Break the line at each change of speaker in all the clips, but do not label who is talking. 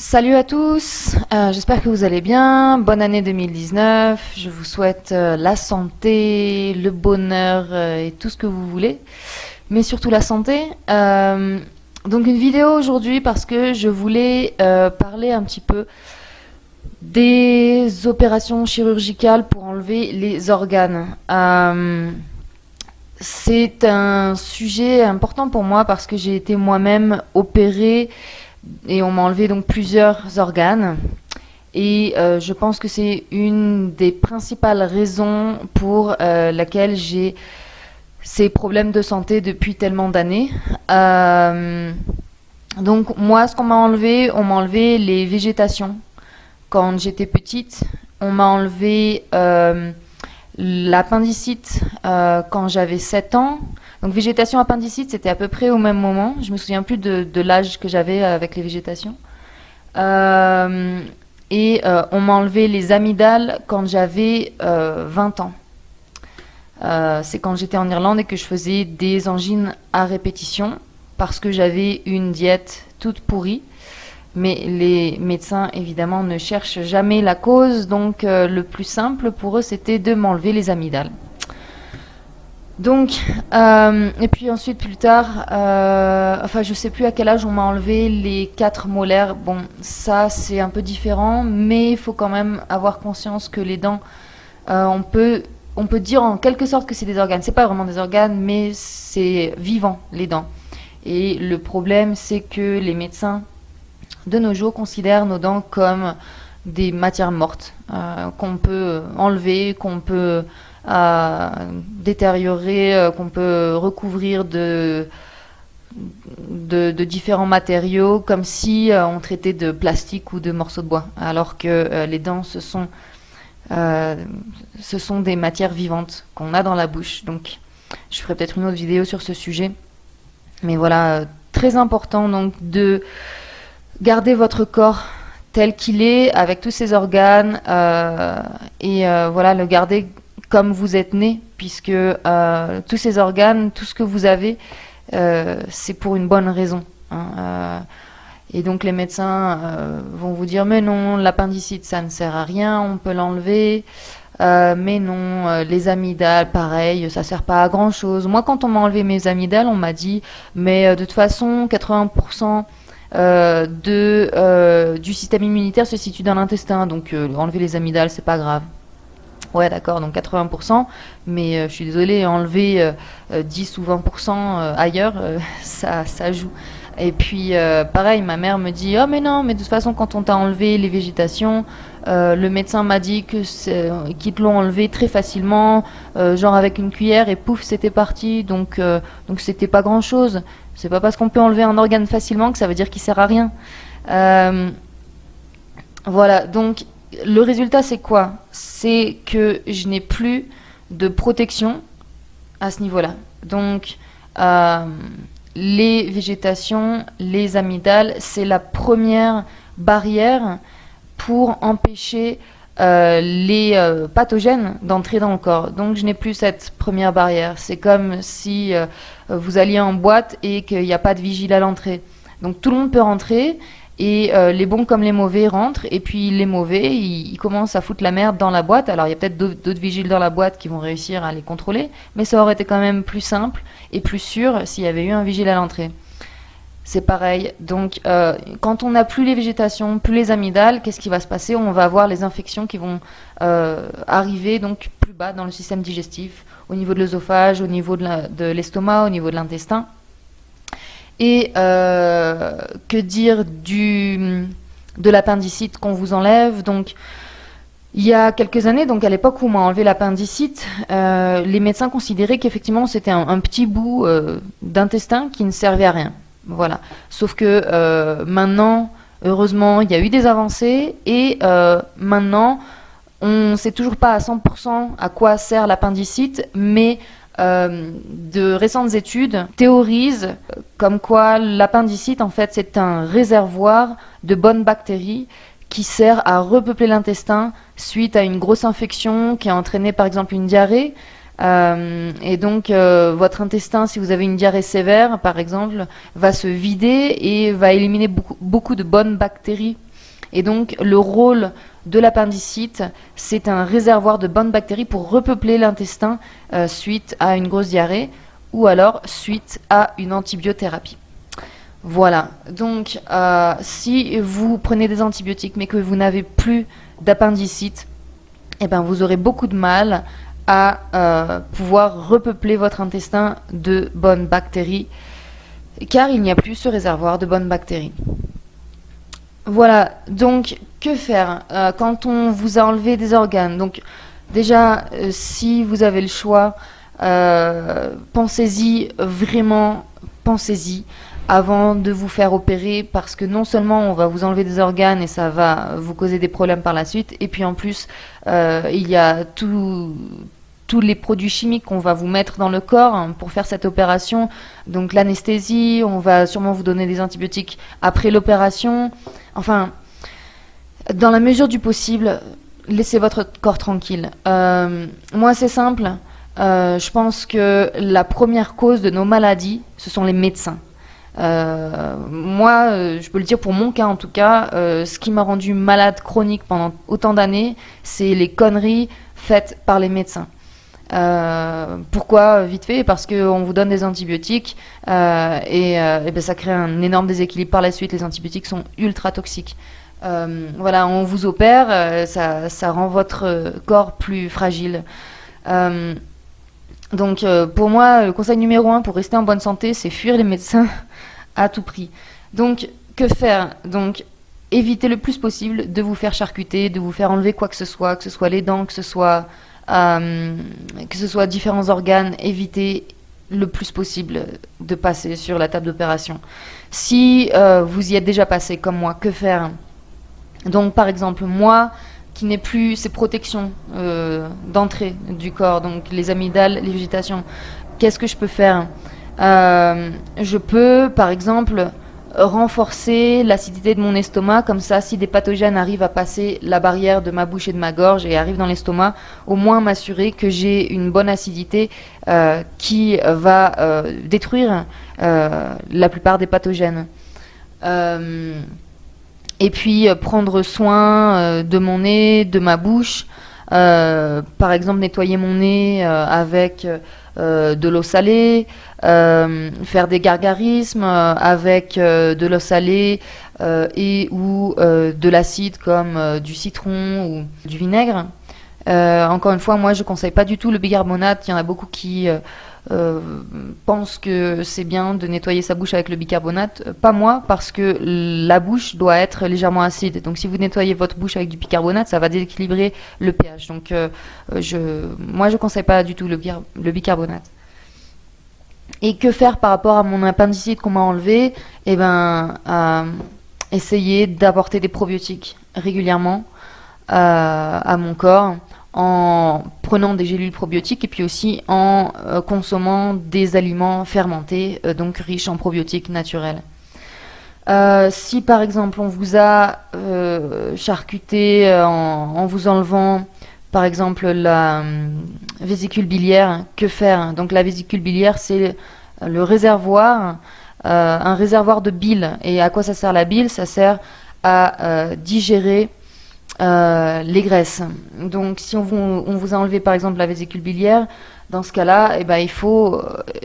Salut à tous, j'espère que vous allez bien. Bonne année 2019. Je vous souhaite la santé, le bonheur et tout ce que vous voulez, mais surtout la santé. Donc une vidéo aujourd'hui parce que je voulais parler un petit peu des opérations chirurgicales pour enlever les organes. C'est un sujet important pour moi parce que j'ai été moi-même opérée et on m'a enlevé donc plusieurs organes. Et je pense que c'est une des principales raisons pour laquelle j'ai ces problèmes de santé depuis tellement d'années. Donc moi, ce qu'on m'a enlevé, on m'a enlevé les végétations. Quand j'étais petite, on m'a enlevé l'appendicite quand j'avais 7 ans. Donc végétation appendicite, c'était à peu près au même moment. Je me souviens plus de l'âge que j'avais avec les végétations. On m'a enlevé les amygdales quand j'avais 20 ans. C'est quand j'étais en Irlande et que je faisais des angines à répétition parce que j'avais une diète toute pourrie. Mais les médecins, évidemment, ne cherchent jamais la cause. Donc le plus simple pour eux, c'était de m'enlever les amygdales. Donc, et puis ensuite, plus tard, je sais plus à quel âge on m'a enlevé les 4 molaires. Bon, ça, c'est un peu différent, mais il faut quand même avoir conscience que les dents, on peut dire en quelque sorte que c'est des organes. C'est pas vraiment des organes, mais c'est vivant, les dents. Et le problème, c'est que les médecins, de nos jours, considèrent nos dents comme des matières mortes, qu'on peut enlever, qu'on peut détériorer, qu'on peut recouvrir de différents matériaux, comme si on traitait de plastique ou de morceaux de bois, alors que les dents, ce sont des matières vivantes qu'on a dans la bouche. Donc, je ferai peut-être une autre vidéo sur ce sujet. Mais voilà, très important donc de garder votre corps tel qu'il est, avec tous ses organes, voilà, le garder comme vous êtes né, puisque tous ces organes, tout ce que vous avez, c'est pour une bonne raison. Et donc les médecins vont vous dire mais non, l'appendicite ça ne sert à rien, on peut l'enlever. Mais non, les amygdales, pareil, ça sert pas à grand chose. Moi, quand on m'a enlevé mes amygdales, on m'a dit mais de toute façon, 80% du système immunitaire se situe dans l'intestin, donc enlever les amygdales, c'est pas grave. Ouais, d'accord, donc 80%, mais je suis désolée, enlever 10 ou 20% ailleurs, ça joue. Et puis, pareil, ma mère me dit, oh mais non, mais de toute façon, quand on t'a enlevé les végétations, le médecin m'a dit qu'ils te l'ont enlevé très facilement, genre avec une cuillère, et pouf, c'était parti, donc c'était pas grand-chose. C'est pas parce qu'on peut enlever un organe facilement que ça veut dire qu'il sert à rien. Voilà, donc le résultat c'est quoi? C'est que je n'ai plus de protection à ce niveau-là. Donc les végétations, les amygdales, c'est la première barrière pour empêcher les pathogènes d'entrer dans le corps. Donc je n'ai plus cette première barrière. C'est comme si vous alliez en boîte et qu'il n'y a pas de vigile à l'entrée. Donc tout le monde peut rentrer et les bons comme les mauvais rentrent, et puis les mauvais, ils commencent à foutre la merde dans la boîte. Alors il y a peut-être d'autres vigiles dans la boîte qui vont réussir à les contrôler, mais ça aurait été quand même plus simple et plus sûr s'il y avait eu un vigile à l'entrée. C'est pareil. Donc, quand on n'a plus les végétations, plus les amygdales, qu'est-ce qui va se passer? On va avoir les infections qui vont arriver donc plus bas dans le système digestif, au niveau de l'œsophage, au niveau de l'estomac, au niveau de l'intestin. Et que dire de l'appendicite qu'on vous enlève? Donc, il y a quelques années, donc à l'époque où on m'a enlevé l'appendicite, les médecins considéraient qu'effectivement c'était un petit bout d'intestin qui ne servait à rien. Voilà. Sauf que maintenant, heureusement, il y a eu des avancées et maintenant, on ne sait toujours pas à 100% à quoi sert l'appendicite, mais de récentes études théorisent comme quoi l'appendicite, en fait, c'est un réservoir de bonnes bactéries qui sert à repeupler l'intestin suite à une grosse infection qui a entraîné, par exemple, une diarrhée. Et donc votre intestin, si vous avez une diarrhée sévère par exemple, va se vider et va éliminer beaucoup de bonnes bactéries Et donc le rôle de l'appendicite, c'est un réservoir de bonnes bactéries pour repeupler l'intestin suite à une grosse diarrhée ou alors suite à une antibiothérapie. Voilà, donc si vous prenez des antibiotiques mais que vous n'avez plus d'appendicite, eh ben, vous aurez beaucoup de mal à pouvoir repeupler votre intestin de bonnes bactéries, car il n'y a plus ce réservoir de bonnes bactéries. Voilà, donc que faire quand on vous a enlevé des organes? Donc déjà, si vous avez le choix, pensez-y vraiment, pensez-y avant de vous faire opérer, parce que non seulement on va vous enlever des organes et ça va vous causer des problèmes par la suite, et puis en plus il y a tous les produits chimiques qu'on va vous mettre dans le corps pour faire cette opération. Donc l'anesthésie, on va sûrement vous donner des antibiotiques après l'opération. Enfin, dans la mesure du possible, laissez votre corps tranquille. Moi, c'est simple. Je pense que la première cause de nos maladies, ce sont les médecins. Moi, je peux le dire pour mon cas en tout cas, ce qui m'a rendu malade chronique pendant autant d'années, c'est les conneries faites par les médecins. Pourquoi vite fait? Parce qu'on vous donne des antibiotiques et ben ça crée un énorme déséquilibre par la suite. Les antibiotiques sont ultra toxiques. Voilà, on vous opère, ça rend votre corps plus fragile. Donc pour moi, le conseil numéro 1 pour rester en bonne santé, c'est fuir les médecins à tout prix. Donc que faire? Donc évitez le plus possible de vous faire charcuter, de vous faire enlever quoi que ce soit les dents, que ce soit différents organes. Évitez le plus possible de passer sur la table d'opération. Si vous y êtes déjà passé comme moi, que faire? Donc par exemple, moi qui n'ai plus ces protections d'entrée du corps, donc les amygdales, les végétations, qu'est-ce que je peux faire? Je peux par exemple renforcer l'acidité de mon estomac, comme ça si des pathogènes arrivent à passer la barrière de ma bouche et de ma gorge et arrivent dans l'estomac, au moins m'assurer que j'ai une bonne acidité qui va détruire la plupart des pathogènes. Et puis prendre soin de mon nez, de ma bouche, par exemple nettoyer mon nez avec de l'eau salée, faire des gargarismes avec de l'eau salée et ou de l'acide comme du citron ou du vinaigre. Encore une fois, moi je conseille pas du tout le bicarbonate. Il y en a beaucoup qui pensent que c'est bien de nettoyer sa bouche avec le bicarbonate. Pas moi, parce que la bouche doit être légèrement acide. Donc si vous nettoyez votre bouche avec du bicarbonate, ça va déséquilibrer le pH. Donc moi je conseille pas du tout le bicarbonate. Et que faire par rapport à mon appendicite qu'on m'a enlevé? Eh ben, essayer d'apporter des probiotiques régulièrement à mon corps, en prenant des gélules probiotiques et puis aussi en consommant des aliments fermentés, donc riches en probiotiques naturels. Si par exemple on vous a charcuté en vous enlevant par exemple la vésicule biliaire, que faire? Donc la vésicule biliaire, c'est le réservoir, un réservoir de bile. Et à quoi ça sert la bile? Ça sert à digérer les graisses. Donc si on vous a enlevé par exemple la vésicule biliaire, dans ce cas-là, eh ben, il faut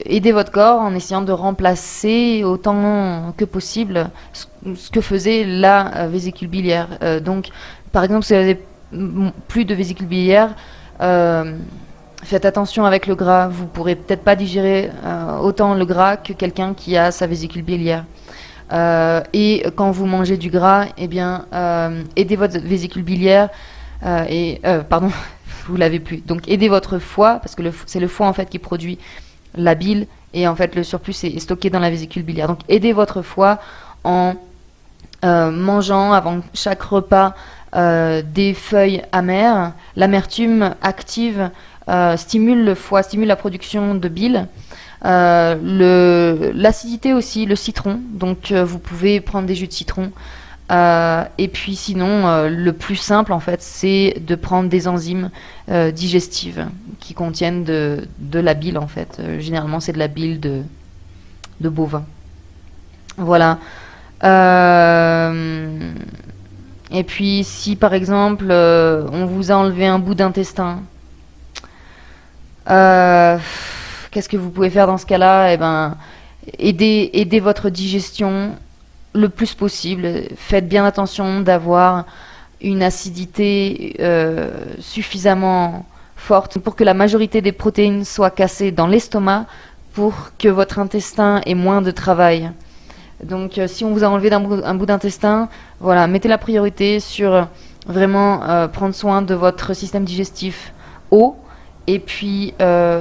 aider votre corps en essayant de remplacer autant que possible ce que faisait la vésicule biliaire. Donc par exemple, si vous avez plus de vésicule biliaire, faites attention avec le gras. Vous pourrez peut-être pas digérer autant le gras que quelqu'un qui a sa vésicule biliaire. Et quand vous mangez du gras, eh bien, aidez votre vésicule biliaire pardon, vous l'avez plus. Donc aidez votre foie, parce que c'est le foie en fait qui produit la bile, et en fait le surplus est stocké dans la vésicule biliaire. Donc aidez votre foie en mangeant avant chaque repas des feuilles amères. L'amertume active stimule le foie, stimule la production de bile. L'acidité aussi, le citron, donc vous pouvez prendre des jus de citron. Et puis sinon, le plus simple en fait, c'est de prendre des enzymes digestives qui contiennent de la bile en fait. Généralement, c'est de la bile de bovin. Voilà. Et puis si par exemple on vous a enlevé un bout d'intestin, qu'est-ce que vous pouvez faire dans ce cas-là? Eh ben, aider votre digestion le plus possible. Faites bien attention d'avoir une acidité suffisamment forte pour que la majorité des protéines soient cassées dans l'estomac pour que votre intestin ait moins de travail. Donc si on vous a enlevé un bout d'intestin, voilà, mettez la priorité sur vraiment prendre soin de votre système digestif haut et puis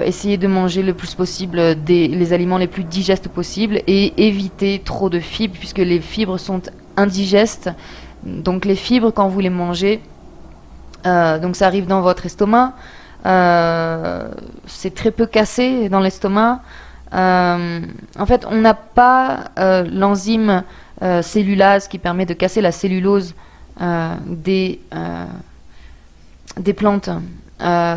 essayez de manger le plus possible les aliments les plus digestes possibles et évitez trop de fibres puisque les fibres sont indigestes. Donc les fibres quand vous les mangez, donc ça arrive dans votre estomac, c'est très peu cassé dans l'estomac. En fait, on n'a pas l'enzyme cellulase qui permet de casser la cellulose des plantes.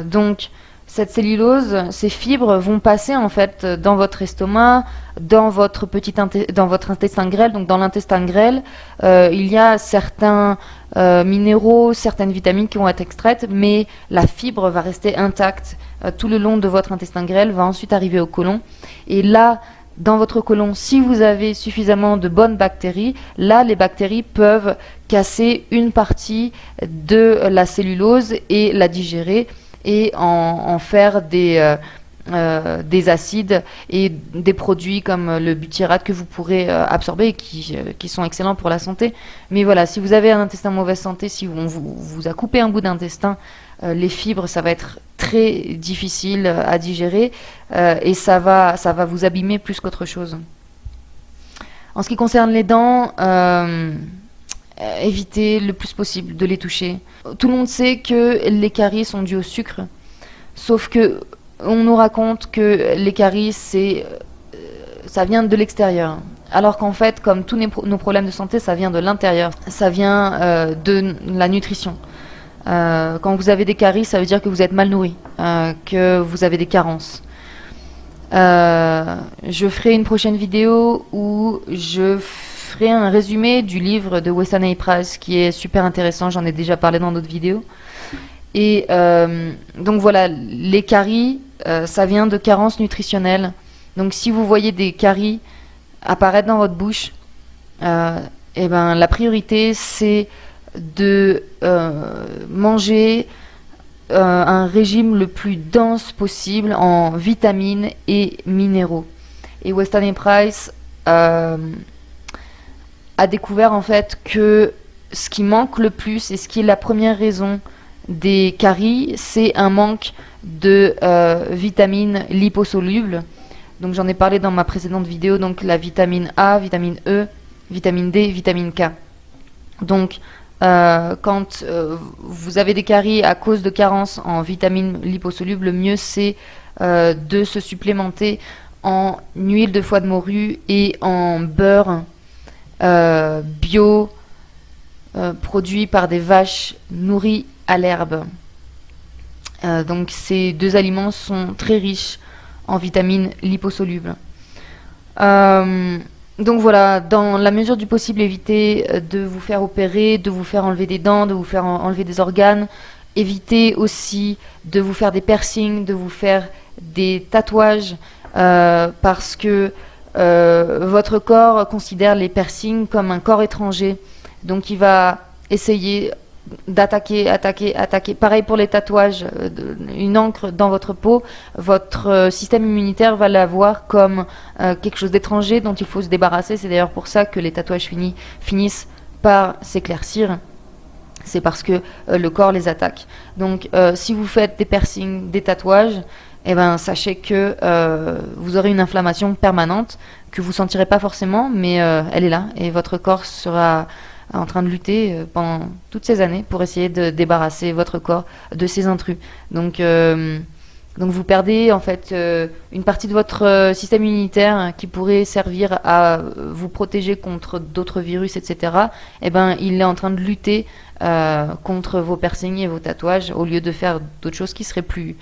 Donc, cette cellulose, ces fibres vont passer en fait dans votre estomac, dans votre intestin grêle. Donc, dans l'intestin grêle, il y a certains minéraux, certaines vitamines qui vont être extraites, mais la fibre va rester intacte tout le long de votre intestin grêle, va ensuite arriver au côlon. Et là, dans votre côlon, si vous avez suffisamment de bonnes bactéries, là, les bactéries peuvent casser une partie de la cellulose et la digérer et en faire des acides et des produits comme le butyrate que vous pourrez absorber et qui sont excellents pour la santé. Mais voilà, si vous avez un intestin en mauvaise santé, si on vous a coupé un bout d'intestin, les fibres, ça va être très difficile à digérer et ça va vous abîmer plus qu'autre chose. En ce qui concerne les dents, évitez le plus possible de les toucher. Tout le monde sait que les caries sont dues au sucre, sauf que on nous raconte que les caries, ça vient de l'extérieur. Alors qu'en fait, comme tous nos problèmes de santé, ça vient de l'intérieur. Ça vient de la nutrition. Quand vous avez des caries, ça veut dire que vous êtes mal nourri, que vous avez des carences. Je ferai une prochaine vidéo où je ferai un résumé du livre de Weston A. Price qui est super intéressant, j'en ai déjà parlé dans d'autres vidéos. Et donc voilà, les caries, ça vient de carences nutritionnelles. Donc si vous voyez des caries apparaître dans votre bouche, et ben, la priorité c'est de manger un régime le plus dense possible en vitamines et minéraux. Et Weston A. Price a découvert en fait que ce qui manque le plus et ce qui est la première raison des caries, c'est un manque de vitamines liposolubles. Donc j'en ai parlé dans ma précédente vidéo, donc la vitamine A, vitamine E, vitamine D, vitamine K. Donc quand vous avez des caries à cause de carences en vitamines liposolubles, le mieux c'est de se supplémenter en huile de foie de morue et en beurre bio produit par des vaches nourries à l'herbe. Donc ces deux aliments sont très riches en vitamines liposolubles. Donc voilà, dans la mesure du possible, évitez de vous faire opérer, de vous faire enlever des dents, de vous faire enlever des organes. Évitez aussi de vous faire des piercings, de vous faire des tatouages, parce que votre corps considère les piercings comme un corps étranger. Donc il va essayer d'attaquer. Pareil pour les tatouages, une encre dans votre peau, votre système immunitaire va la voir comme quelque chose d'étranger dont il faut se débarrasser. C'est d'ailleurs pour ça que les tatouages finissent par s'éclaircir. C'est parce que le corps les attaque. Donc si vous faites des piercings, des tatouages, eh ben, sachez que vous aurez une inflammation permanente que vous ne sentirez pas forcément, mais elle est là et votre corps sera en train de lutter pendant toutes ces années pour essayer de débarrasser votre corps de ces intrus. Donc vous perdez en fait une partie de votre système immunitaire qui pourrait servir à vous protéger contre d'autres virus, etc. Eh ben, il est en train de lutter contre vos piercings et vos tatouages au lieu de faire d'autres choses qui seraient plus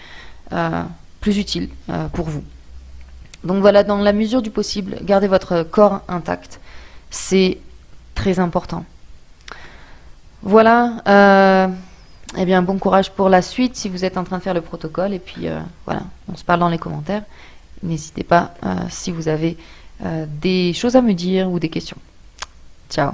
utiles pour vous. Donc voilà, dans la mesure du possible, gardez votre corps intact. C'est très important. Voilà. Eh bien, bon courage pour la suite si vous êtes en train de faire le protocole. Et puis, voilà, on se parle dans les commentaires. N'hésitez pas si vous avez des choses à me dire ou des questions. Ciao.